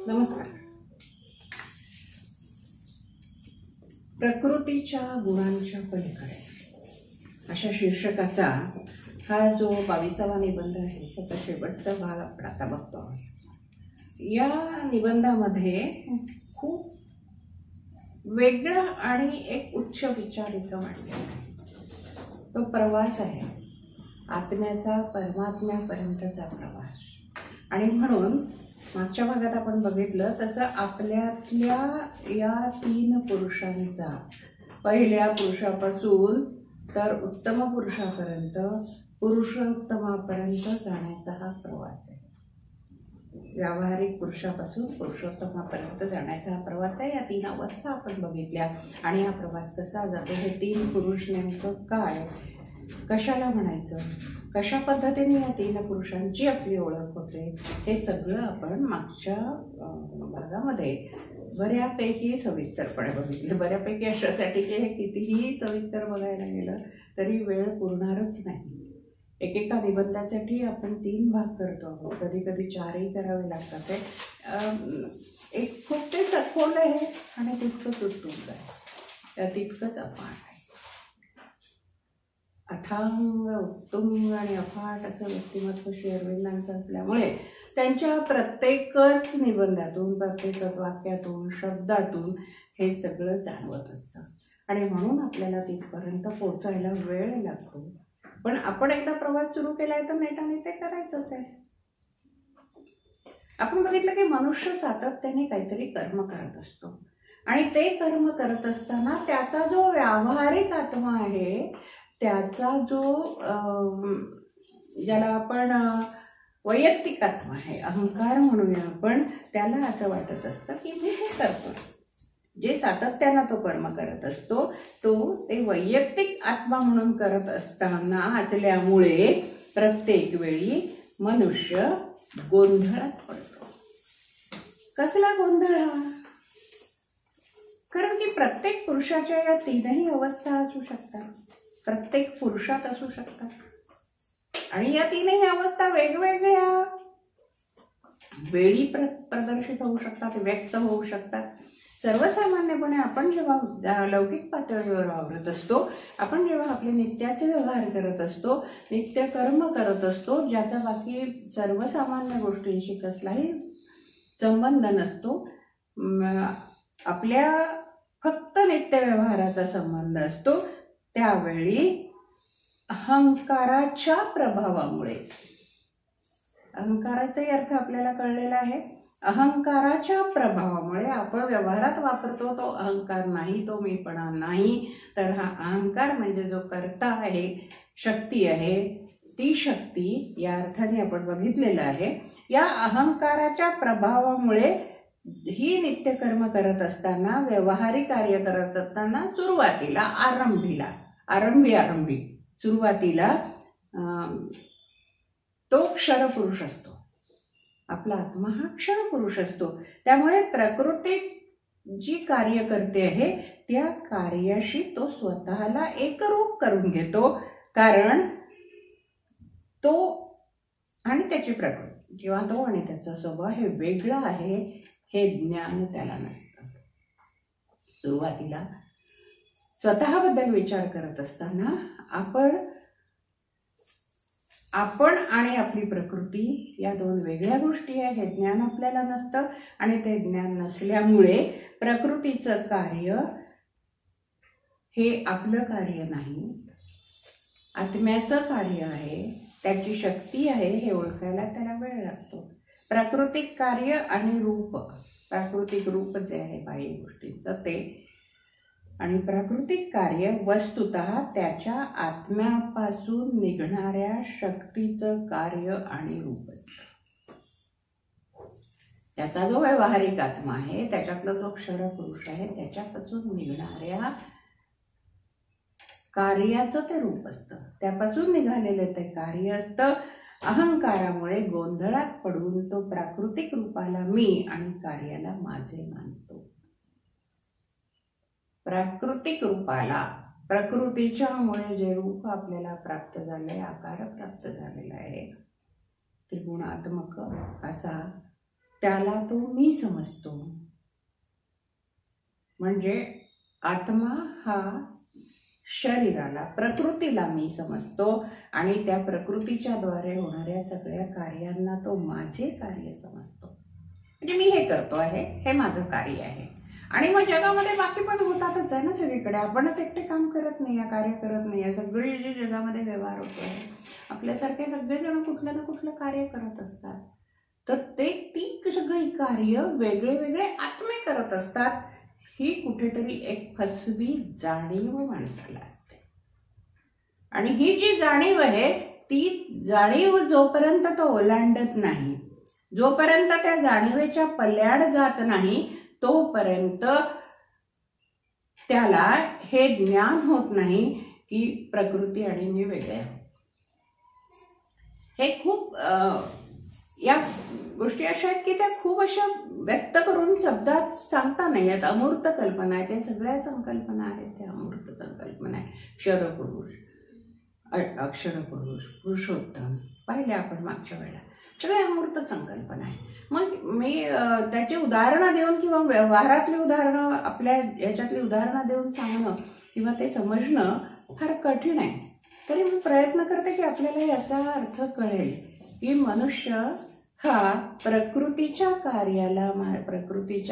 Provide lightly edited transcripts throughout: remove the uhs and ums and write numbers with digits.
नमस्कार. प्रकृतीच्या गुणांच्या पलीकडे अशा शीर्षकाचा हा जो 22वा निबंध आहे त्याचा शेवटचा भाग आपण आता बघतो आहोत. या निबंधामध्ये खूप वेगळा आणि एक उच्च विचार इथं मांडलेला आहे. तो प्रवास आहे, आत्म्याचा परमात्म्यापर्यंतचा प्रवास. आणि म्हणून मागच्या भागात आपण बघितलं तसं आपल्यातल्या या 3 पुरुषांचा, पहिल्या पुरुषापासून तर उत्तम पुरुषापर्यंत, पुरुषोत्तमापर्यंत जाण्याचा हा प्रवास आहे. व्यावहारिक पुरुषापासून पुरुषोत्तमापर्यंत जाण्याचा हा प्रवास आहे. या 3 अवस्था आपण बघितल्या. आणि हा प्रवास कसा जातो, हे 3 पुरुष नेमकं काय, कशाला म्हणायचं, कशा पद्धतीने या 3 पुरुषांची आपली ओळख होते, हे सगळं आपण मागच्या भागामध्ये बऱ्यापैकी सविस्तरपणे बघितलं. बऱ्यापैकी अशासाठी की हे कितीही सविस्तर बघायला गेलं तरी वेळ पुरणारच नाही. एकेका निबंधासाठी आपण 3 भाग करतो आहोत, कधी कधी 4ही करावे लागतात. ते एक खूप ते सखोल आहे आणि तितकंच उत्तुंग आहे, तितकंच अफाट आहे. अथांग, उत्तुंग आणि अफाट असं व्यक्तिमत्व श्री अरविंदांचं असल्यामुळे त्यांच्या प्रत्येकच निबंधातून, प्रत्येकच वाक्यातून, शब्दातून हे सगळं जाणवत असतं. आणि म्हणून आपल्याला तिथपर्यंत पोचायला वेळ लागतो. पण आपण एकदा प्रवास सुरू केलाय तर नेटाने ते करायचंच आहे. आपण बघितलं की मनुष्य सातत्याने काहीतरी कर्म करत असतो. आणि ते कर्म करत असताना त्याचा जो व्यावहारिक आत्मा आहे, त्याचा जो ज्याला आपण वैयक्तिक आत्मा आहे, अहंकार म्हणूया आपण, त्याला असं वाटत असतं की मी हे करतो. जे सातत्यानं तो कर्म करत असतो तो ते वैयक्तिक आत्मा म्हणून करत असताना असल्यामुळे प्रत्येक वेळी मनुष्य गोंधळात पडतो. कसला गोंधळ हा? कारण की प्रत्येक पुरुषाच्या या 3ही अवस्था असू शकतात, प्रत्येक पुरुषात असू शकतात. आणि या 3ही अवस्था वेगवेगळ्या वेळी प्रदर्शित होऊ शकतात, व्यक्त होऊ शकतात. सर्वसामान्यपणे आपण जेव्हा लौकिक पातळीवर वावरत असतो, आपण जेव्हा आपले नित्याचे व्यवहार करत असतो, नित्य कर्म करत असतो, ज्याचा बाकी सर्वसामान्य गोष्टींशी कसलाही संबंध नसतो, आपल्या फक्त नित्य व्यवहाराचा संबंध असतो, त्यावेळी अहंकाराच्या प्रभावामुळे, अहंकाराचाही अर्थ आपल्याला कळलेला आहे, अहंकाराच्या प्रभावामुळे आपण व्यवहारात वापरतो तो अहंकार नाही, तो मीपणा नाही, तर हा अहंकार म्हणजे जो कर्ता आहे, शक्ती आहे, ती शक्ती या अर्थाने आपण बघितलेलं आहे. या अहंकाराच्या प्रभावामुळे ही नित्यकर्म करत असताना, व्यवहारिक कार्य करत असताना सुरुवातीला आरंभी सुरुवातीला तो क्षरपुरुष असतो. आपला आत्मा हा क्षरपुरुष असतो. त्यामुळे प्रकृती जी कार्य करते आहे त्या कार्याशी तो स्वतःला एकरूप करून घेतो. कारण तो आणि त्याची प्रकृती किंवा तो आणि त्याचा स्वभाव हे वेगळं आहे, हे ज्ञान त्याला नसतं. सुरुवातीला स्वतःबद्दल विचार करत असताना आपण आणि आपली प्रकृती या 2 वेगळ्या गोष्टी आहे, हे ज्ञान आपल्याला नसतं. आणि ते ज्ञान नसल्यामुळे प्रकृतीचं कार्य हे आपलं कार्य नाही, आत्म्याचं कार्य आहे, त्याची शक्ती आहे, हे ओळखायला त्याला वेळ लागतो. प्राकृतिक कार्य आणि रूप, प्राकृतिक रूप जे आहे बाह्य गोष्टींचं, ते आणि प्राकृतिक कार्य वस्तुतः त्याच्या आत्म्यापासून निघणाऱ्या शक्तीचं कार्य आणि रूप असतं. त्याचा जो व्यावहारिक आत्मा आहे, त्याच्यातला जो क्षर पुरुष आहे, त्याच्यापासून निघणाऱ्या कार्याचं ते रूप असतं. त्यापासून निघालेलं ते कार्य असतं. अहंकारामुळे गोंधळात पडून तो प्राकृतिक रूपाला मी आणि कार्याला माझे मानतो. प्राकृतिक रूपाला, प्रकृतीच्यामुळे जे रूप आपल्याला प्राप्त झाले, आकार प्राप्त झालेला आहे त्रिगुणात्मक असा, त्याला तो मी समजतो. म्हणजे आत्मा हा शरीराला, प्रकृतीला मी समजतो आणि त्या प्रकृतीच्या द्वारे होणाऱ्या सगळ्या कार्यांना तो माझे कार्य समजतो. म्हणजे मी हे करतो आहे, हे माझं कार्य आहे. आणि मग जगामध्ये बाकी पण होतातच आहे ना सगळीकडे. आपणच एकटे काम करत नाही, कार्य करत नाही. सगळे जे जगामध्ये व्यवहार होतो आहे, आपल्यासारखे सगळेजण कुठलं ना कुठलं कार्य करत असतात. तर ती सगळी कार्य वेगळे वेगळे आत्मे करत असतात. ही कुठेतरी एक फसवी जाणीव माणसाला असते. आणि ही जी जाणीव आहे, ती जाणीव जोपर्यंत तो ओलांडत नाही, जोपर्यंत त्या जाणीवेच्या पल्याड जात नाही, तोपर्यंत त्याला हे ज्ञान होत नाही की प्रकृती आणि मी वेगळे आहे. हे खूप या गोष्टी अशा आहेत की त्या खूप अशा व्यक्त करून शब्दात सांगता नाही आहेत. अमूर्त कल्पना आहे. त्या सगळ्या संकल्पना आहेत, त्या अमूर्त संकल्पना आहे. क्षरपुरुष, अक्षरपुरुष, पुरुषोत्तम पाहिले आपण मागच्या वेळेला, सगळ्या अमूर्त संकल्पना आहे. मग मी त्याची उदाहरणं देऊन किंवा व्यवहारातली उदाहरणं, आपल्या याच्यातली उदाहरणं देऊन सांगणं किंवा ते समजणं फार कठीण आहे. तरी मी प्रयत्न करते की आपल्याला याचा अर्थ कळेल की मनुष्य हा प्रकृतीच्या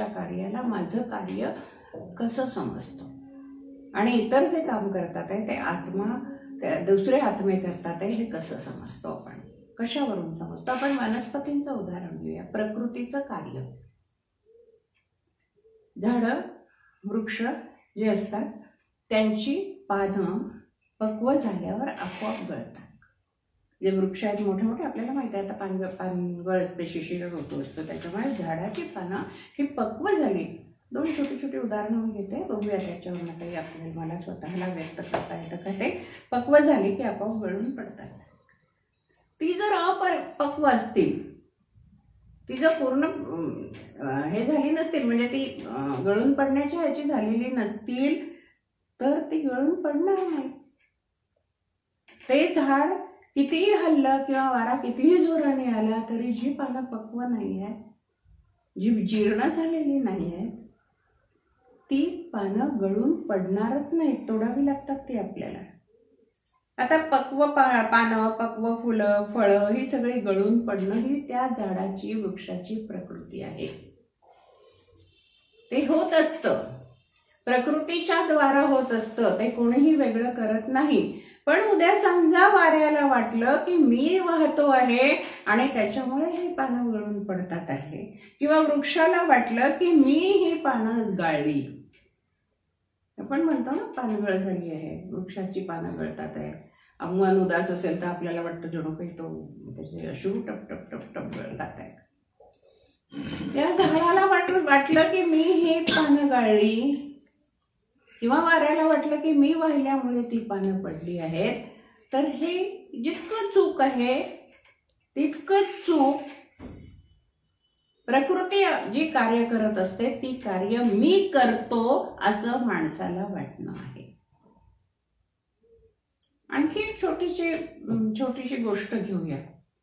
कार्याला माझं कार्य कसं समजतो. आणि इतर जे काम करतात आहे ते आत्मा, दुसरे आत्मे करतात आहे, हे कसं समजतो आपण, कशावरून समजतो. आपण वनस्पतींचं उदाहरण घेऊया. प्रकृतीचं कार्य, झाडं, वृक्ष जे असतात त्यांची पानं पक्व झाल्यावर आपोआप गळतात. जे वृक्ष आहेत मोठे मोठे, आपल्याला माहिती आहे, आता पानगळ असते, शिशिर ऋतू असतो, त्याच्यामुळे झाडाची पानं ही पक्व झाली. दोन छोटी छोटी उदाहरणं मी घेते, बघूया त्याच्यावरनं काही आपल्याला, मला स्वतःला व्यक्त करता येतं का ते. पक्व झाली की आपोआप गळून पडतात. ती जर अपक्व असतील, ती जर पूर्ण हे झाली नसतील, म्हणजे ती गळून पडण्याची ह्याची झालेली नसतील, तर ती गळून पडणार नाही. ते झाड कितीही हल्लं किंवा वारा कितीही जोराने आला तरी जी पानं पक्व नाही आहेत, जी जीर्ण झालेली नाही आहेत, ती पानं गळून पडणारच नाहीत, तोडावी लागतात ती आपल्याला. आता पक्व पानं, पक्व फुलं, फळं ही सगळी गळून पडणं ही त्या झाडाची, वृक्षाची प्रकृती आहे. ते होत असतं, प्रकृतीच्या द्वारा होत असतं, ते कोणीही वेगळं करत नाही. पण उद्या समजा वाऱ्याला वाटलं की मी वाहतो आहे आणि त्याच्यामुळे ही पानं गळून पडतात आहे, किंवा वृक्षाला वाटलं की मी ही पानं गाळली, आपण म्हणतो ना पानगळ झाली आहे, वृक्षाची पानं गळतात आहे. मन उदास असेल तर आपल्याला वाटतं जणू काही तो त्याचे अश्रू टप टप टप टप गळतात आहे. त्या झाडाला वाटलं की मी ही पानं गाळली, किंवा वाऱ्याला वाटलं की मी वाहिल्यामुळे ती पानं पडली आहेत. तर हे जितकं चूक आहे तितकं चूक प्रकृती जी कार्य करत असते ती कार्य मी करतो असं माणसाला वाटणं आहे. आणखी एक छोटीशी गोष्ट घेऊया.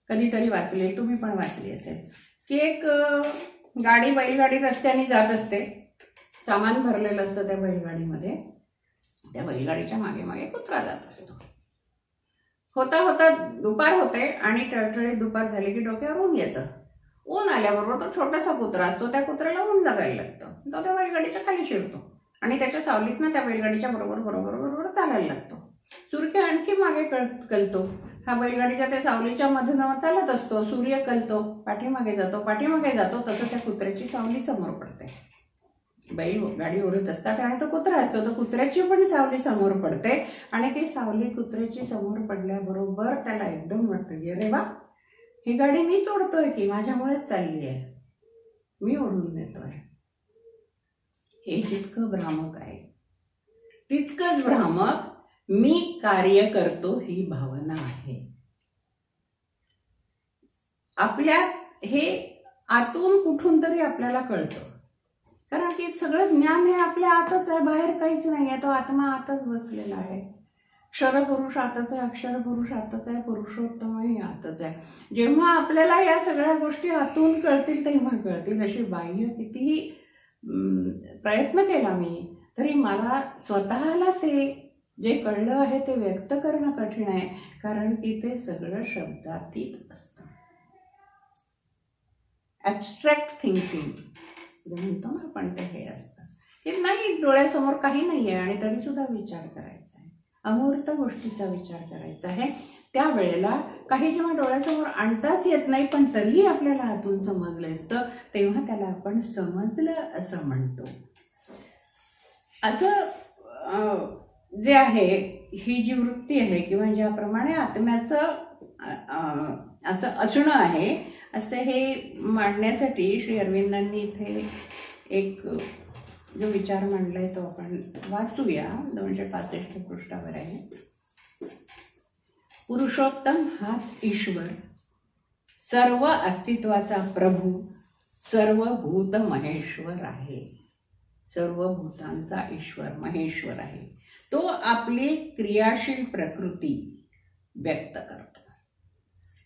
कधीतरी वाचली, तुम्ही पण वाचली असेल, की एक बैलगाडी रस्त्याने जात असते, सामान भरलेलं असतं त्या बैलगाडीमध्ये. त्या बैलगाडीच्या मागे मागे कुत्रा जात असतो. होता होता दुपार होते आणि टळटळीत दुपार झाली की डोक्यावर ऊन येतं. ऊन आल्याबरोबर तो छोटासा कुत्रा असतो, त्या कुत्र्याला ऊन लागायला लागतं. तो त्या बैलगाडीच्या खाली शिरतो आणि त्याच्या सावलीतनं त्या बैलगाडीच्या बरोबर बरोबर बरोबर चालायला लागतो. सूर्य आणखी मागे कलतो. हा बैलगाडीच्या त्या सावलीच्या मधनं चालत असतो. सूर्य कलतो, पाठीमागे जातो, तसं त्या कुत्र्याची सावली समोर पडते. बाई गाडी ओढत असतात आणि तो कुत्रा असतो, तो कुत्र्याची पण सावली समोर पडते आणि ती सावली कुत्र्याची समोर पडल्याबरोबर त्याला एकदम वाटतं की अरे वा, ही गाडी मीच ओढतोय की, माझ्यामुळेच चालली आहे, मी ओढून देतोय. हे जितकं भ्रामक आहे तितकंच भ्रामक मी कार्य करतो ही भावना आहे. आपल्या हे आतून कुठून तरी आपल्याला कळतं, कारण की सगळं ज्ञान हे आपल्या आतच आहे, बाहेर काहीच नाही आहे. तो आत्मा आतच बसलेला आहे. क्षरपुरुष आतच आहे, अक्षरपुरुष आतच आहे, पुरुषोत्तमही आतच आहे. जेव्हा आपल्याला या सगळ्या गोष्टी आतून कळतील तेव्हा कळतील. अशी बाह्य कितीही प्रयत्न केला मी तरी मला स्वतःला ते जे कळलं आहे ते व्यक्त करणं कठीण आहे, कारण की ते सगळं शब्दातीत असतं. ॲब्स्ट्रॅक्ट थिंकिंग म्हणतो ना आपण, ते हे असतं की नाही, डोळ्यासमोर काही नाही आहे आणि तरी सुद्धा विचार करायचा आहे, अमूर्त गोष्टीचा विचार करायचा आहे. त्यावेळेला काही जेव्हा डोळ्यासमोर आणताच येत नाही पण तरीही आपल्याला आतून समजलं असतं, तेव्हा त्याला आपण समजलं असं म्हणतो. असं जे आहे, ही जी वृत्ती आहे किंवा ज्याप्रमाणे आत्म्याचं असं असणं आहे, असं हे मांडण्यासाठी श्री अरविंदांनी इथे एक जो विचार मांडलाय तो आपण वाचूया. 265 पृष्ठावर आहे. पुरुषोत्तम हाच ईश्वर, सर्व अस्तित्वाचा प्रभू, सर्व भूत महेश्वर आहे. सर्व भूतांचा ईश्वर महेश्वर आहे. तो आपली क्रियाशील प्रकृती व्यक्त करतो.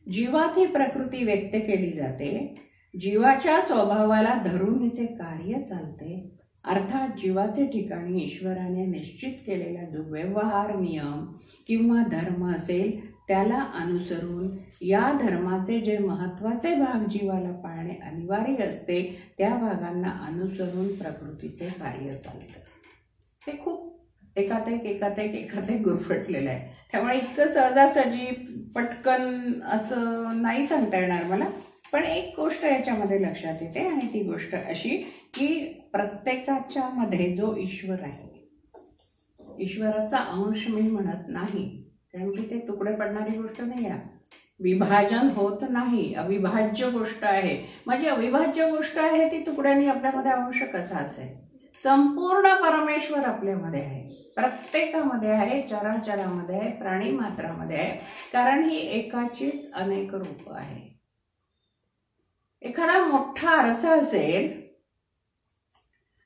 जीवात ही प्रकृती व्यक्त केली जाते. जीवाच्या स्वभावाला धरून हिचे कार्य चालते. अर्थात जीवाचे ठिकाणी ईश्वराने निश्चित केलेला जो व्यवहार नियम किंवा धर्म असेल त्याला अनुसरून या धर्माचे जे महत्त्वाचे भाग जीवाला पाळणे अनिवार्य असते त्या भागांना अनुसरून प्रकृतीचे कार्य चालते. ते खूप एकातेक गुरफटलेलं आहे. त्यामुळे इतकं सहजासहजी पटकन असं नाही सांगता येणार मला. पण एक गोष्ट याच्यामध्ये लक्षात येते आणि ती गोष्ट अशी की प्रत्येकाच्या मध्ये जो ईश्वर आहे, ईश्वराचा अंश मी म्हणत नाही, कारण की ते तुकडे पडणारी गोष्ट नाही आहे. विभाजन होत नाही, अविभाज्य गोष्ट आहे. म्हणजे अविभाज्य गोष्ट आहे ती तुकड्यांनी आपल्यामध्ये अंश कसा असेल. संपूर्ण परमेश्वर आपल्यामध्ये आहे, प्रत्येकामध्ये आहे, चराचरामध्ये आहे, प्राणी मात्रामध्ये आहे, कारण ही एकाचीच अनेक रूप आहे. एखादा मोठा आरसा असेल,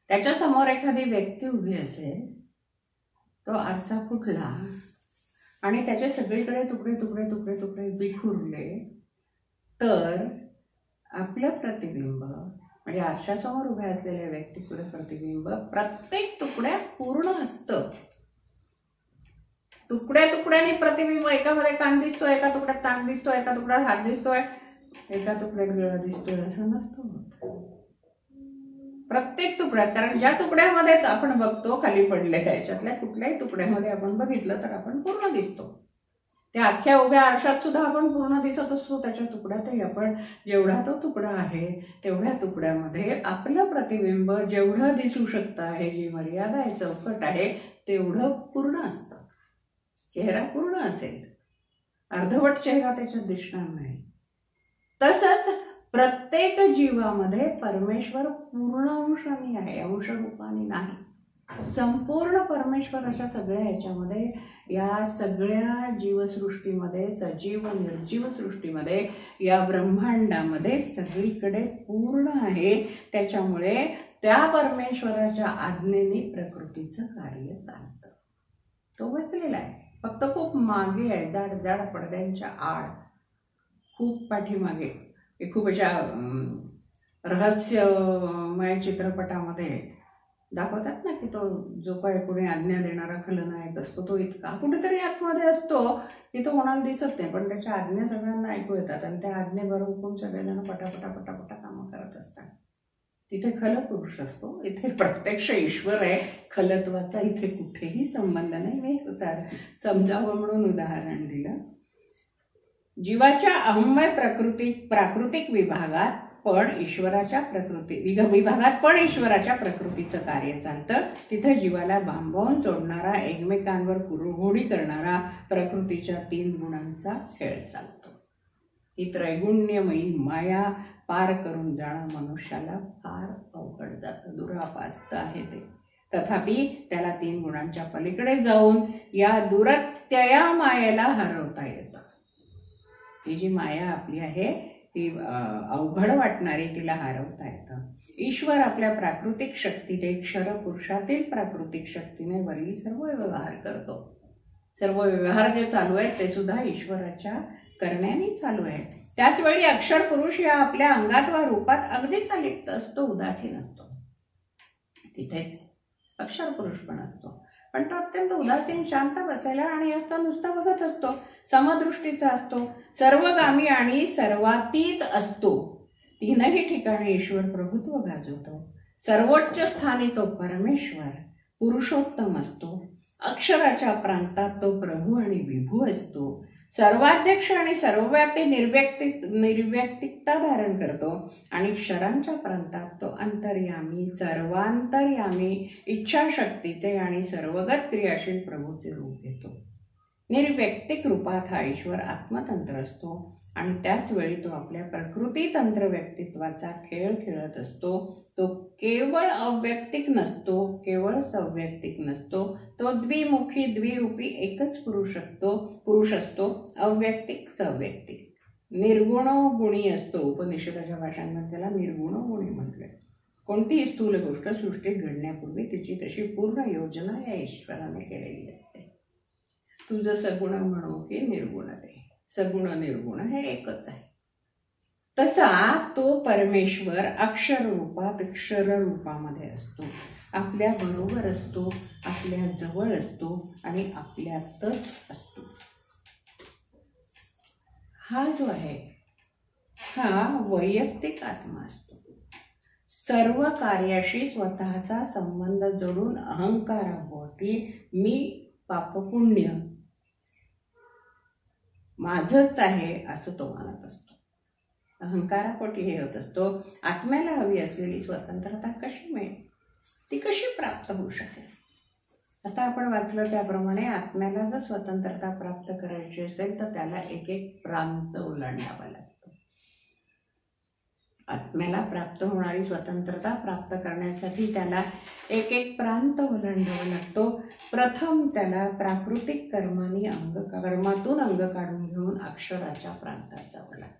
त्याच्या समोर एखादी व्यक्ती उभी असेल, तो आरसा फुटला आणि त्याचे सगळीकडे तुकडे तुकडे तुकडे तुकडे विखुरले तर आपलं प्रतिबिंब म्हणजे आरशासमोर उभ्या असलेल्या व्यक्तीपुढे प्रतिबिंब प्रत्येक तुकड्या पूर्ण असतं. तुकड्या तुकड्याने प्रतिबिंब, एकामध्ये कान दिसतोय, एका तुकड्यात ताण दिसतोय, एका तुकड्यात हात दिसतोय, एका तुकड्यात गळा दिसतोय, असं नसतं. प्रत्येक तुकड्यात, कारण ज्या तुकड्यामध्ये आपण बघतो खाली पडले त्याच्यातल्या कुठल्याही तुकड्यामध्ये आपण बघितलं तर आपण पूर्ण दिसतो. त्या अख्ख्या उभ्या आरशात सुद्धा आपण पूर्ण दिसत असतो. त्याच्या तुकड्यातही आपण जेवढा तो तुकडा आहे तेवढ्या तुकड्यामध्ये आपलं प्रतिबिंब जेवढं दिसू शकतं आहे, जी मर्यादा आहे, चौकट आहे, तेवढं पूर्ण असतं. चेहरा पूर्ण असेल, अर्धवट चेहरा त्याच्यात दिसणार नाही. तसंच प्रत्येक जीवामध्ये परमेश्वर पूर्ण अंशाने आहे, अंशरूपाने नाही. संपूर्ण परमेश्वर अशा सगळ्या ह्याच्यामध्ये, या सगळ्या जीवसृष्टीमध्ये, सजीव निर्जीव सृष्टीमध्ये, या ब्रह्मांडामध्ये सगळीकडे पूर्ण आहे. त्याच्यामुळे त्या परमेश्वराच्या आज्ञेने प्रकृतीचं कार्य चालतं. तो बसलेला आहे, फक्त खूप मागे आहे, जाड जाड पडद्यांच्या आड, खूप पाठीमागे. खूप अशा रहस्यमय चित्रपटामध्ये दाखवतात ना की तो जो काय कोणी आज्ञा देणारा खलनायक असतो तो इतका कुठेतरी आतमध्ये असतो की तो कोणाला दिसत नाही, पण त्याच्या आज्ञा सगळ्यांना ऐकू येतात आणि त्या आज्ञेबरोबर सगळेजण पटापटा पटापटा कामं करत असतात. तिथे खलपुरुष असतो, इथे प्रत्यक्ष ईश्वर आहे. खलत्वाचा इथे कुठेही संबंध नाही. मी समजावं म्हणून उदाहरण दिलं. जीवाच्या अहमय प्राकृतिक विभागात पण ईश्वराच्या विभागात पण ईश्वराच्या प्रकृतीचं कार्य चालतं. तिथं जीवाला बांबवून सोडणारा, एकमेकांवर कुरुहोडी करणारा प्रकृतीच्या 3 गुणांचा खेळ चालतो. ही त्रैगुण्यमयी माया पार करून जाणं मनुष्याला फार अवघड जातं, दुरापास्त आहे ते. तथापि त्याला 3 गुणांच्या पलीकडे जाऊन या दुरत्यया मायेला हरवता येतं. ही जी माया आपली आहे ती अवघड वाटणारी, तिला हरवता येतं. ईश्वर आपल्या प्राकृतिक शक्तीने, क्षर पुरुषातील प्राकृतिक शक्तीने वरील सर्व व्यवहार करतो. सर्व व्यवहार जे चालू आहेत ते सुद्धा ईश्वराच्या करण्याने चालू आहेत. त्याच वेळी अक्षर पुरुष या आपल्या अंगात वा रूपात अगदीच अलिप्त असतो, उदासीन असतो. तिथेच अक्षर पुरुष पण असतो, पण तो अत्यंत उदासीन, शांत बसलेला आणि नुसता बघत असतो. समदृष्टीचा असतो, सर्वगामी आणि सर्वातीत असतो. 3ही ठिकाणी ईश्वर प्रभुत्व गाजवतो. सर्वोच्च स्थानी तो परमेश्वर पुरुषोत्तम असतो. अक्षराच्या प्रांतात तो प्रभू आणि विभू असतो. सर्वाध्यक्ष आणि सर्वव्यापी निर्व्यक्तिकता धारण करतो आणि क्षरांच्या प्रांतात तो अंतर्यामी, सर्वांतर्यामी, इच्छाशक्तीचे आणि सर्वगत क्रियाशील प्रभूचे रूप घेतो. निर्व्यक्तिक रूपात हा ईश्वर आत्मतंत्र असतो आणि त्याच वेळी तो आपल्या प्रकृती तंत्र व्यक्तित्वाचा खेळ खेळत असतो. तो केवळ अव्यक्तिक नसतो, केवळ सव्यक्तिक नसतो. तो द्विमुखी, द्विरूपी एकच पुरुष असतो. अव्यक्तिक, सव्यक्तिक, निर्गुणो गुणी असतो. उपनिषदाच्या भाषांमध्ये त्याला निर्गुणो गुणी म्हटले. कोणतीही स्थूल गोष्ट सृष्टीत घडण्यापूर्वी तिची तशी पूर्ण योजना या ईश्वराने केलेली असते. तुझं सगुण म्हणू की निर्गुण आहे, सगुण निर्गुण हे एकच आहे. तसा तो परमेश्वर अक्षर रूपात, क्षर रूपामध्ये असतो. आपल्या बरोबर असतो, आपल्या जवळ असतो आणि आपल्यातच असतो. हा जो आहे हा वैयक्तिक आत्मा असतो. सर्व कार्याशी स्वतःचा संबंध जोडून अहंकारापोटी मी पापपुण्य माझच आहे असं तो मानत असतो. अहंकारापोटी हे होत असतो. आत्म्याला हवी असलेली स्वतंत्रता कशी मिळेल, ती कशी प्राप्त होऊ शकेल. आता आपण वाचलं त्याप्रमाणे आत्म्याला जर स्वतंत्रता प्राप्त करायची असेल तर त्याला एक एक प्रांत ओलांडावा लागतो. आत्म्याला प्राप्त होणारी स्वतंत्रता प्राप्त करण्यासाठी त्याला एक एक प्रांत ओलांडावा लागतो. प्रथम त्याला प्राकृतिक कर्मातून अंग काढून घेऊन अक्षराच्या प्रांतात जावं लागतं.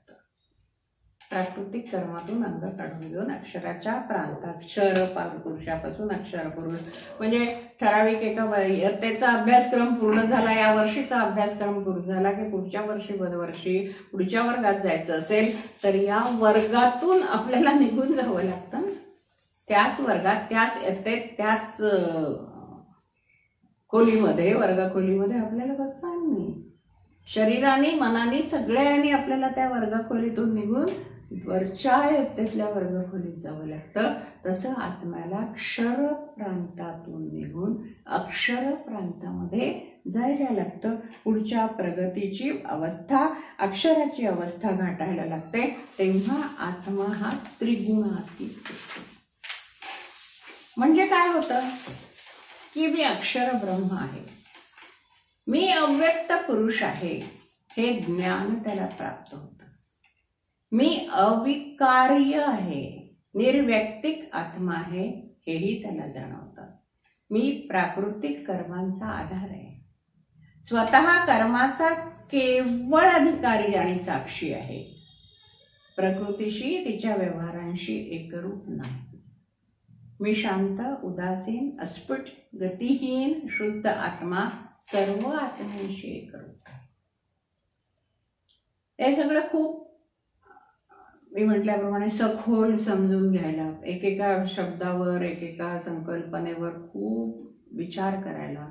प्राकृतिक कर्मातून अंग काढून घेऊन अक्षराच्या प्रांतात, क्षर पुरुषापासून अक्षर पुरुष म्हणजे ठराविक एका इयत्तेचा अभ्यासक्रम पूर्ण झाला, या वर्षीचा अभ्यासक्रम पूर्ण झाला की पुढच्या वर्षी पुढच्या वर्गात जायचं असेल तर या वर्गातून आपल्याला निघून जावं लागतं. त्याच वर्गात, त्याच इयत्तेत, त्याच खोलीमध्ये, वर्गखोलीमध्ये आपल्याला बसता नाही. शरीराने, मनाने, सगळ्यांनी आपल्याला त्या वर्गखोलीतून निघून वरच्या इयत्तेतल्या वर्गखोलीत जावं लागतं. तसं आत्म्याला क्षर प्रांतातून निघून अक्षर प्रांतामध्ये जायला लागतं. पुढच्या प्रगतीची अवस्था, अक्षराची अवस्था गाठायला लागते. तेव्हा आत्मा हा त्रिगुणातीत असतो. म्हणजे काय होतं की मी अक्षर ब्रह्म आहे, मी अव्यक्त पुरुष आहे, हे ज्ञान त्याला प्राप्त होतं. मी अविकार्य आहे, निर्व्यक्तिक आत्मा आहे, हेही त्याला जाणवतं. मी प्राकृतिक कर्मांचा आधार आहे, स्वतः कर्माचा केवळ अधिकारी आणि साक्षी आहे. प्रकृतीशी, तिच्या व्यवहारांशी एकरूप नाही. मी शांत, उदासीन, अस्फुट, गतिहीन, शुद्ध आत्मा, सर्व आत्म्यांशी एकरूप आहे. हे सगळं खूप मी म्हटल्याप्रमाणे सखोल समजून घ्यायला, एकेका शब्दावर, एकेका संकल्पनेवर खूप विचार करायला,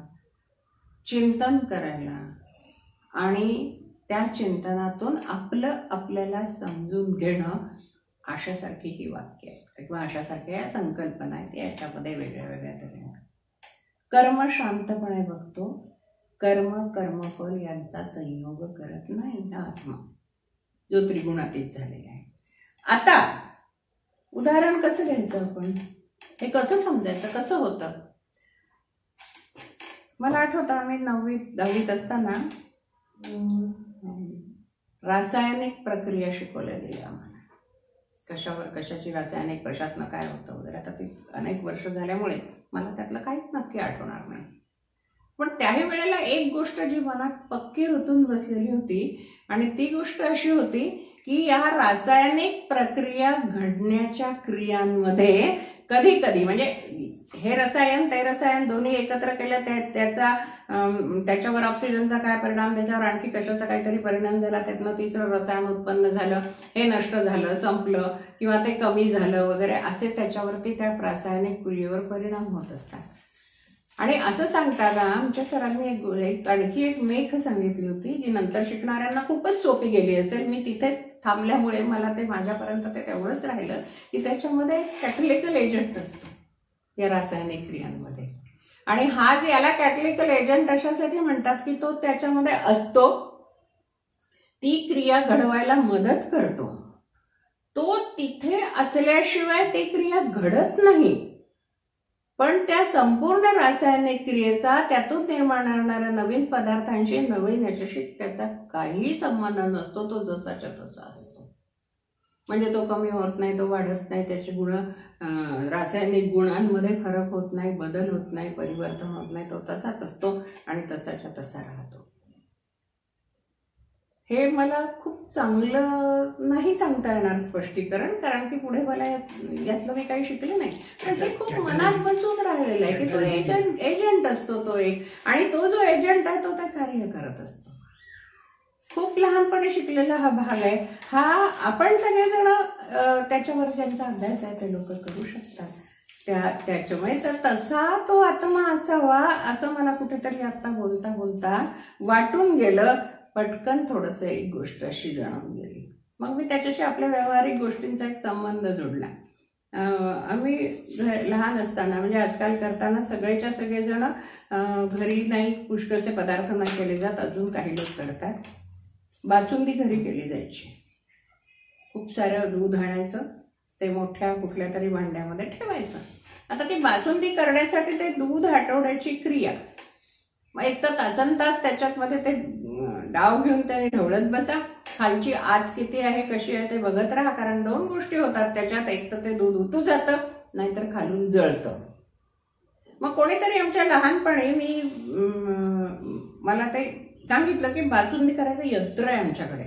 चिंतन करायला आणि त्या चिंतनातून आपल्याला समजून घेणं अशासारखी ही वाक्य आहेत किंवा अशासारख्या संकल्पना आहेत. याच्यामध्ये वेगळ्या वेगळ्या तऱ्हेने कर्म शांतपणे बघतो. कर्मफल यांचा संयोग करत नाही हा आत्मा, जो त्रिगुणातीत झालेला आहे. आता उदाहरण कसं घ्यायचं आपण, हे कसं समजायचं, कसं होतं. मला आठवतं आम्ही 9वी-10वीत असताना रासायनिक प्रक्रिया शिकवल्या गेल्या आम्हाला. कशावर कशाची रासायनिक, कशातनं काय होतं वगैरे. आता ती अनेक वर्ष झाल्यामुळे मला त्यातलं काहीच नक्की आठवणार नाही. पण त्याही वेळेला एक गोष्ट जी मनात पक्की रुतून बसलेली होती, आणि ती गोष्ट अशी होती की या रासायनिक प्रक्रिया घडण्याच्या क्रियांमध्ये कधी कधी म्हणजे हे रसायन ते रसायन दोन्ही एकत्र केलं, त्याच्यावर ऑक्सिजनचा काय परिणाम, त्याच्यावर आणखी कशाचा काहीतरी परिणाम झाला, त्यातनं तिसरं रसायन उत्पन्न झालं, हे नष्ट झालं, संपलं किंवा ते कमी झालं वगैरे, असे त्याच्यावरती त्या रासायनिक क्रियेवर परिणाम होत असतात. आणि असं सांगताना आमच्या सरांनी आणखी एक मेख सांगितली होती, जी नंतर शिकणाऱ्यांना खूपच सोपी गेली असेल. मी तिथे थांबल्यामुळे मला ते माझ्यापर्यंत ते तेवढंच राहिलं की त्याच्यामध्ये कॅटॅलिकल एजंट असतो या रासायनिक क्रियांमध्ये. आणि हा जे याला कॅटॅलिकल एजंट अशासाठी म्हणतात की तो त्याच्यामध्ये असतो, ती क्रिया घडवायला मदत करतो. तो तिथे असल्याशिवाय ती क्रिया घडत नाही. पण त्या संपूर्ण रासायनिक क्रियेचा, त्यातून निर्माण होणाऱ्या नवीन पदार्थांशी, नवीन याच्याशी त्याचा काही संबंध नसतो. तो जसाच्या तसा असतो. म्हणजे तो कमी होत नाही, तो वाढत नाही, त्याचे गुण, रासायनिक गुणांमध्ये फरक होत नाही, बदल होत नाही, परिवर्तन होत नाही. तो तसाच असतो आणि तसाच्या तसा राहतो. हे मला खूप चांगलं नाही सांगता येणार स्पष्टीकरण, कारण की पुढे मला यातलं मी काही शिकले नाही. पण ते खूप मनात बसून राहिलेलं आहे की तो एजंट असतो तो एक, आणि तो जो एजंट आहे तो ते कार्य करत असतो. खूप लहानपणी शिकलेला हा भाग आहे. हा आपण सगळेजण त्याच्यावर ज्यांचा अभ्यास आहे ते लोक करू शकतात. त्याच्यामुळे तर तसा तो आत्मा असावा असं मला कुठेतरी आता बोलता बोलता वाटून गेलं. पटकन थोडंसं एक गोष्ट अशी जाणून गेली. मग मी त्याच्याशी आपल्या व्यावहारिक गोष्टींचा एक संबंध जोडला. आम्ही लहान असताना, म्हणजे आजकाल करताना सगळेच्या सगळेजण घरी नाही पुष्कळसे पदार्थ नाही केले जात, अजून काही लोक करतात. बासुंदी घरी केली जायची. खूप सारं दूध आणायचं, ते मोठ्या कुठल्या तरी भांड्यामध्ये ठेवायचं. आता ती बासुंदी करण्यासाठी ते दूध आटवण्याची क्रिया, मग एक तर तासनतास त्याच्यामध्ये ते डाव घेऊन त्याने ढवळत बसा. खालची आच किती आहे, कशी आहे ते बघत राहा, कारण दोन गोष्टी होतात त्याच्यात. एक तर ते दूध उतू जातं, नाहीतर खालून जळतं. मग कोणीतरी आमच्या लहानपणी मला ते सांगितलं की बासुंदी करायचं यंत्र आहे आमच्याकडे.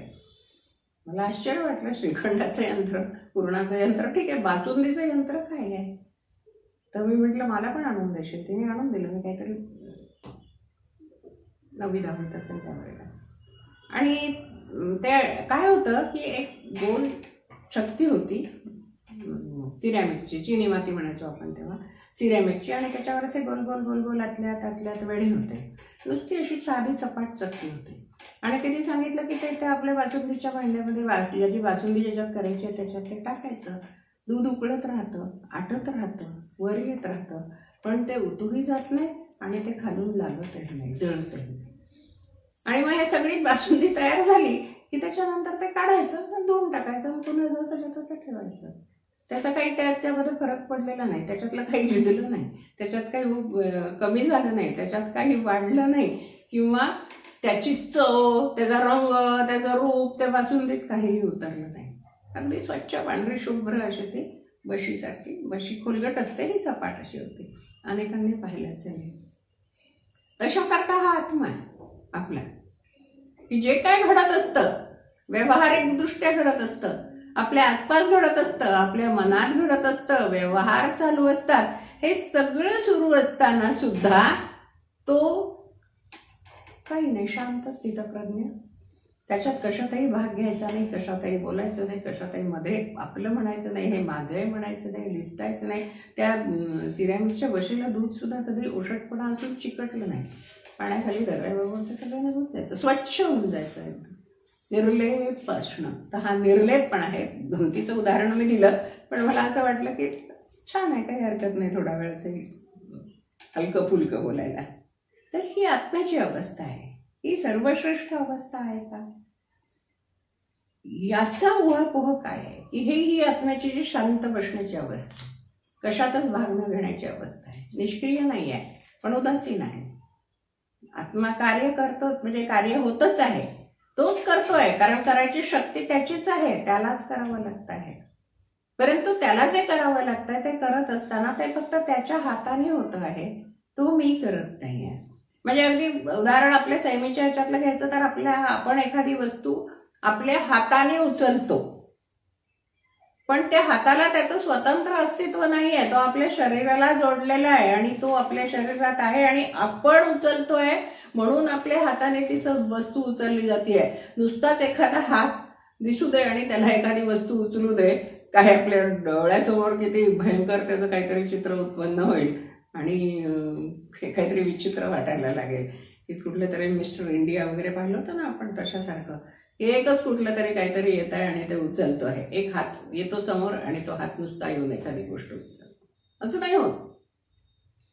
मला आश्चर्य वाटलं. श्रीखंडाचं यंत्र, पुरणाचं यंत्र, ठीक आहे, बासुंदीचं यंत्र काय आहे? तर मी म्हटलं मला पण आणून देशील? तिने आणून दिलं. मी काहीतरी 9वी-10वीत असेल त्यावेळेला. आणि ते काय होतं की एक गोल शक्ती होती सिरॅमिकची, चिनी माती म्हणायचो आपण तेव्हा, सिरॅमिकची, आणि त्याच्यावर असे गोल गोल गोल गोल आतल्यात वेढे होते. नुसती अशी साधी सपाट चक्की होती. आणि तिने सांगितलं की ते आपल्या बासुंदीच्या भांड्यामध्ये, ज्याची बासुंदी ज्याच्यात करायची आहे त्याच्यात ते टाकायचं. दूध उकळत राहतं, आटत राहतं, वर येत राहतं, पण ते उतूही जात नाही आणि ते खालून लागतही नाही, जळतही नाही. आणि मग हे सगळी बासुंदी तयार झाली की त्याच्यानंतर ते काढायचं, धुवून टाकायचं, पुन्हा जसं तसं ठेवायचं. त्याचा काही त्यामध्ये फरक पडलेला नाही, त्याच्यातलं काही विजलं नाही, त्याच्यात काही कमी झालं नाही, त्याच्यात काही वाढलं नाही, किंवा त्याची चव, त्याचा रंग, त्याचं रूप त्या बासुंदीत काहीही उतरलं नाही. अगदी स्वच्छ पांढरी शुभ्र अशी ती बशीसारखी, बशी खोलगट असते, ही सपाट अशी होती. अनेकांनी पाहिलं असेल. तशासारखा हा आत्मा आहे आपला, की जे काय घडत असतं, व्यावहारिक दृष्ट्या घडत असतं, आपल्या आसपास घडत असतं, आपल्या मनात घडत असतं, व्यवहार चालू असतात, हे सगळं सुरू असताना सुद्धा तो काही नाही, शांत स्थितप्रज्ञ. त्याच्यात कशातही भाग घ्यायचा नाही, कशातही बोलायचं नाही, कशातही मध्ये आपलं म्हणायचं नाही, हे माझंही म्हणायचं नाही, लिपतायचं नाही. त्या सिरॅमिकच्या बशीला दूध सुद्धा कधी ओषटपणा असून चिकटलं नाही. पाण्याखाली दगडाबरोबर ते सगळं निघून जायचं, स्वच्छ होऊन जायचं, एकदम निर्लेप असणं. तर हा निर्लेपपणा आहे. गमतीचं उदाहरण मी दिलं, पण मला असं वाटलं की छान आहे, काही हरकत नाही थोडा वेळचं हलकं फुलकं बोलायला. तर ही आत्म्याची अवस्था आहे. ही सर्वश्रेष्ठ अवस्था आहे का? याचा उहापोह काय आहे की ही आत्म्याची जी शांत बसण्याची अवस्था, कशातच भाग न घेण्याची अवस्था आहे, निष्क्रिय नाही आहे पण उदासीन आहे. आत्मा कार्य करतो म्हणजे कार्य होतच आहे, तोच करतोय, कारण करायची शक्ती त्याचीच आहे, त्यालाच करावं लागतं आहे. परंतु त्याला जे करावं लागतंय ते करत असताना ते फक्त त्याच्या हाताने होत आहे, तो मी करत नाहीये. म्हणजे अगदी उदाहरण आपल्या सैमीच्या ह्याच्यातलं घ्यायचं तर आपण एखादी वस्तू आपल्या हाताने उचलतो, पण त्या हाताला त्याचं स्वतंत्र अस्तित्व नाहीये, तो आपल्या शरीराला जोडलेला आहे आणि तो आपल्या शरीरात आहे आणि आपण उचलतोय म्हणून आपल्या हाताने ती वस्तू उचलली जाते. नुसताच एखादा हात दिसू दे आणि त्याला एखादी वस्तू उचलू दे, काय आपल्या डोळ्यासमोर किती भयंकर त्याचं काहीतरी चित्र उत्पन्न होईल आणि हे काहीतरी विचित्र वाटायला लागेल की कुठलं तरी मिस्टर इंडिया वगैरे पाहिलं होतं ना आपण, तशासारखं एकच कुठलं तरी काहीतरी येत आहे आणि ते उचलतो आहे. एक हात येतो समोर आणि तो हात नुसता येऊन एखादी गोष्ट उचलतो, असं नाही होत.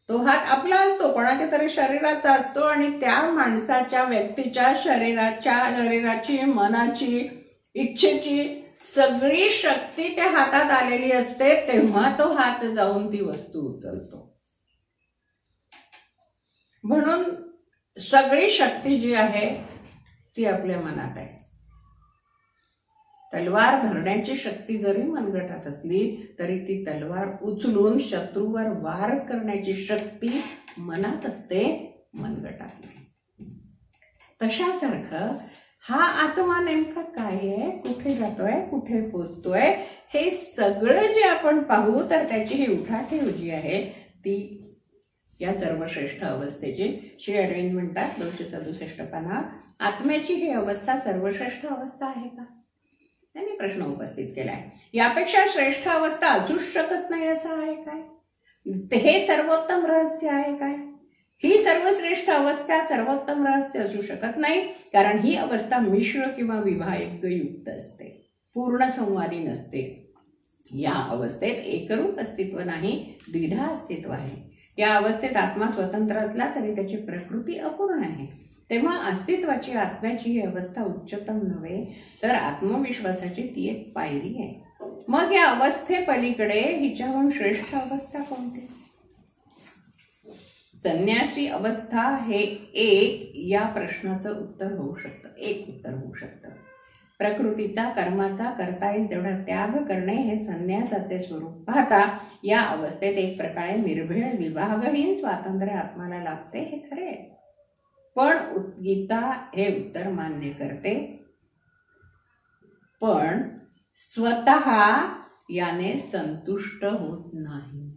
तो हात आपला असतो, कोणाच्या तरी शरीराचा असतो आणि त्या माणसाच्या व्यक्तीच्या शरीराची, मनाची, इच्छेची सगळी शक्ती त्या हातात आलेली असते, तेव्हा तो हात जाऊन ती वस्तू उचलतो. म्हणून सगळी शक्ती जी आहे ती आपल्या मनात आहे. तलवार धरण्याची शक्ती जरी मनगटात असली तरी ती तलवार उचलून शत्रूवर वार करण्याची शक्ती मनात असते, मनगटात नाही. तशासारखं हा आत्मा नेमका काय आहे, कुठे जातोय, कुठे पोचतोय, हे सगळं जे आपण पाहू तर त्याची ही उठाठेव जी आहे ती या सर्वश्रेष्ठ अवस्थेची श्री अरविंद म्हणतात 267 पानावर, आत्म्याची ही अवस्था सर्वश्रेष्ठ अवस्था आहे का? त्यांनी प्रश्न उपस्थित केलाय. यापेक्षा श्रेष्ठ अवस्था असूच शकत नाही असं आहे काय? हे सर्वोत्तम रहस्य आहे काय? ही सर्वश्रेष्ठ अवस्था सर्वोत्तम रहस्य असू शकत नाही, कारण ही अवस्था मिश्र किंवा विभागयुक्त असते, पूर्ण संवादी नसते. या अवस्थेत एकरूप अस्तित्व नाही, द्विधा अस्तित्व आहे. या अवस्थेत आत्मा स्वतंत्र असला तरी त्याची प्रकृती अपूर्ण आहे. तेव्हा अस्तित्वाची, आत्म्याची ही अवस्था उच्चतम नव्हे तर आत्मविश्वासाची ती एक पायरी आहे. मग या अवस्थेपलीकडे हिच्याहून श्रेष्ठ अवस्था कोणती? संन्यासी अवस्था हे एक या प्रश्नाचं उत्तर होऊ शकतं, एक उत्तर होऊ शकतं. प्रकृतीचा, कर्माचा करता येईल तेवढा त्याग करणे हे संन्यासाचे स्वरूप पाहता या अवस्थेत एक प्रकारे निर्भेळ विभागहीन स्वातंत्र्य आत्म्याला लाभते, हे खरे. पण गीता हे उत्तर मान्य करते, पण स्वतः याने संतुष्ट होत नाही.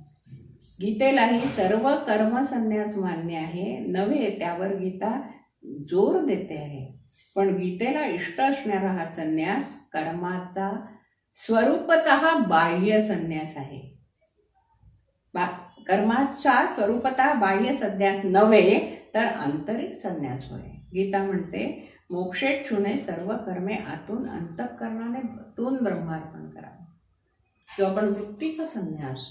गीतेलाही सर्व कर्म संन्यास मान्य आहे नव्हे, त्यावर गीता जोर देते आहे. पण गीतेला इष्ट असणारा हा संन्यास कर्माचा स्वरूपतः बाह्य संन्यास आहे. कर्माचा स्वरूपतः बाह्य संन्यास नव्हे तर आंतरिक संन्यास होय. गीता म्हणते, मोक्षेच्छूने सर्व कर्मे आतून अंतःकरणाने भतून ब्रह्मार्पण करावे. जो आपण वृत्तीचा संन्यास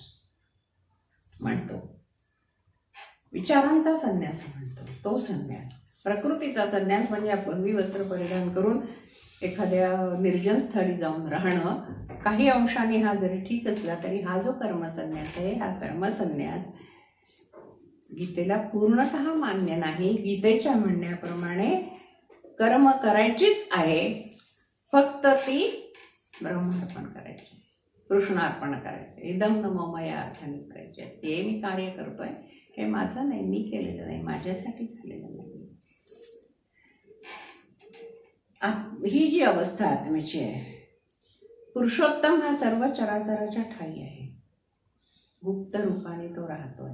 म्हणतो, विचारांचा संन्यास म्हणतो, तो संन्यास. प्रकृतीचा संन्यास म्हणजे भगवी वस्त्र परिधान करून एखाद्या निर्जन स्थळी जाऊन राहणं, काही अंशाने हा जरी ठीक असला तरी हा जो कर्मसन्यास आहे, हा कर्मसन्यास गीतेला पूर्णतः मान्य नाही. गीतेच्या म्हणण्याप्रमाणे कर्म करायचीच आहे, फक्त ती ब्रह्मार्पण करायची, कृष्णार्पण करायचे, इदं न मम या अर्थाने करायचे. हे मी कार्य करतोय, हे माझं नाही, मी केलेलं नाही, माझ्यासाठी झालेलं नाही. ही जी अवस्था आत्म्याची आहे, पुरुषोत्तम हा सर्व चराचराच्या ठाई आहे. गुप्त रूपाने तो राहतोय,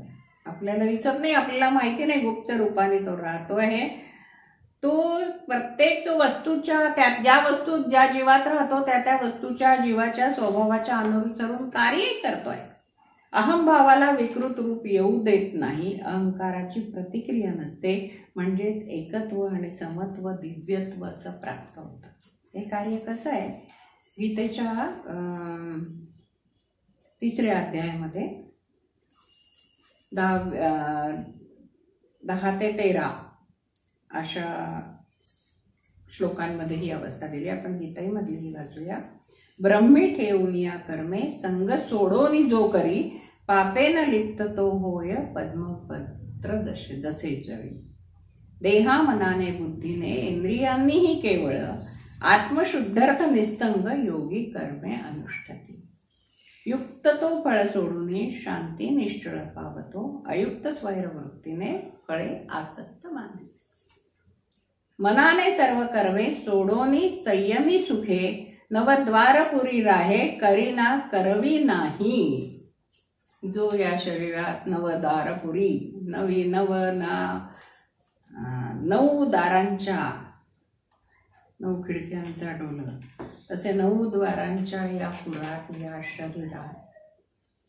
आपल्याला दिसत नाही, आपल्याला माहिती नाही गुप्त रूपाने तो राहतोय. तो प्रत्येक वस्तूच्या ज्या वस्तू ज्या जीवात राहतो त्या वस्तूच्या जीवाच्या स्वभावाच्या अनुसरून कार्य करतोय. अहंभावाला विकृत रूप येऊ देत नाही, अहंकाराची प्रतिक्रिया नसते, म्हणजेच एकत्व आणि समत्व, दिव्यत्व असं प्राप्त होतं. हे कार्य कसं आहे? गीतेच्या 3ऱ्या अध्यायामध्ये 10 ते 13 अशा श्लोकांमध्ये ही अवस्था दिली. आपण गीताईमधली ही वाचूया. ब्रह्मी ठेवून या कर्मे संग सोडोनी जो करी पापेन लिप्त तो होय पद्मपत्र जसे जळी. देहा मनाने बुद्धीने इंद्रियांनीही केवळ आत्मशुद्धर्थ निस्संग योगी कर्मे अनुष्ठती. युक्त तो फळ सोडून शांती निश्चळ पावतो अयुक्त स्वैरवृत्तीने फळे आसक्त मानते. मनाने सर्व कर्मे सोडोनी संयमी सुखे नवद्वारपुरी राहे करीना करवी नाही. जो या शरीरात नवद्वारपुरी नऊ दारांच्या 9 खिडक्यांचा डोलर तसे 9 द्वारांच्या या पुरात या शरीरात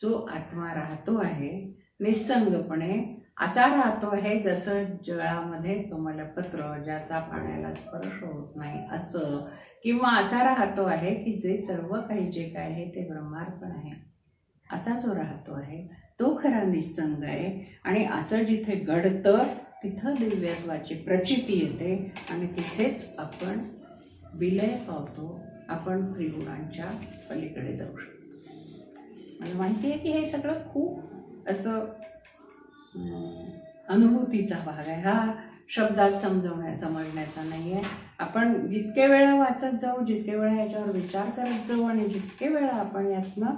जो आत्मा राहतो आहे निस्संगपणे असा राहतो आहे जसं जळामध्ये कमलपत्र ज्याचा पाण्याला स्पर्श होत नाही असं, किंवा असा राहतो आहे की जे सर्व काही जे काय आहे ते ब्रह्मार्पण आहे असा जो राहतो आहे तो खरा निस्संग आहे. आणि असं जिथे घडतं तिथं दिव्यत्वाची प्रचिती येते आणि तिथेच आपण विलय पावतो. आपण त्रिगुणांच्या पलीकडे जाऊ शकतो. मला माहिती आहे की हे सगळं खूप असं अनुभूतीचा भाग आहे. हा शब्दात समजण्याचा नाही आहे. आपण जितके वेळा वाचत जाऊ, जितके वेळा याच्यावर विचार करत जाऊ आणि जितके वेळा आपण यातनं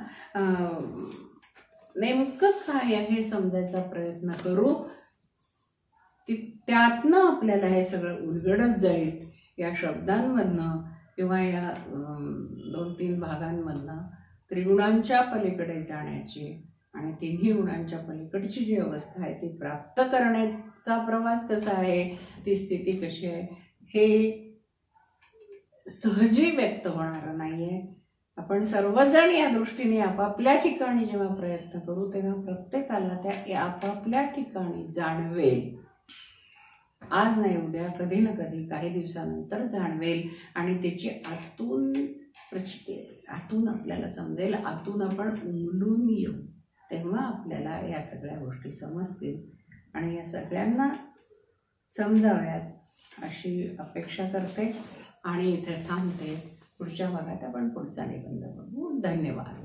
नेमकं काय आहे हे समजायचा प्रयत्न करू त्यातनं आपल्याला हे सगळं उलगडत जाईल. या शब्दांमधनं किंवा या 2-3 भागांमधनं त्रिगुणांच्या पलीकडे जाण्याची आणि 3ही गुणांच्या पलीकडची जी अवस्था आहे ती प्राप्त करण्याचा प्रवास कसा आहे, ती स्थिती कशी आहे हे सहजी व्यक्त होणार नाहीये. आपण सर्वजण या दृष्टीने आपापल्या ठिकाणी जेव्हा प्रयत्न करू तेव्हा प्रत्येकाला त्या आपापल्या ठिकाणी जाणवेल. आज नाही उद्या, कधी ना कधी, काही दिवसानंतर जाणवेल आणि त्याची आतून प्रचिती, आतून आपल्याला समजेल. आतून आपण उमलून येऊ तेव्हा आपल्याला या सगळ्या गोष्टी समजतील आणि या सगळ्यांना समजाव्यात अशी अपेक्षा करते आणि इथे थांबते. पुढच्या भागात आपण पुढचा निबंध बघू. धन्यवाद.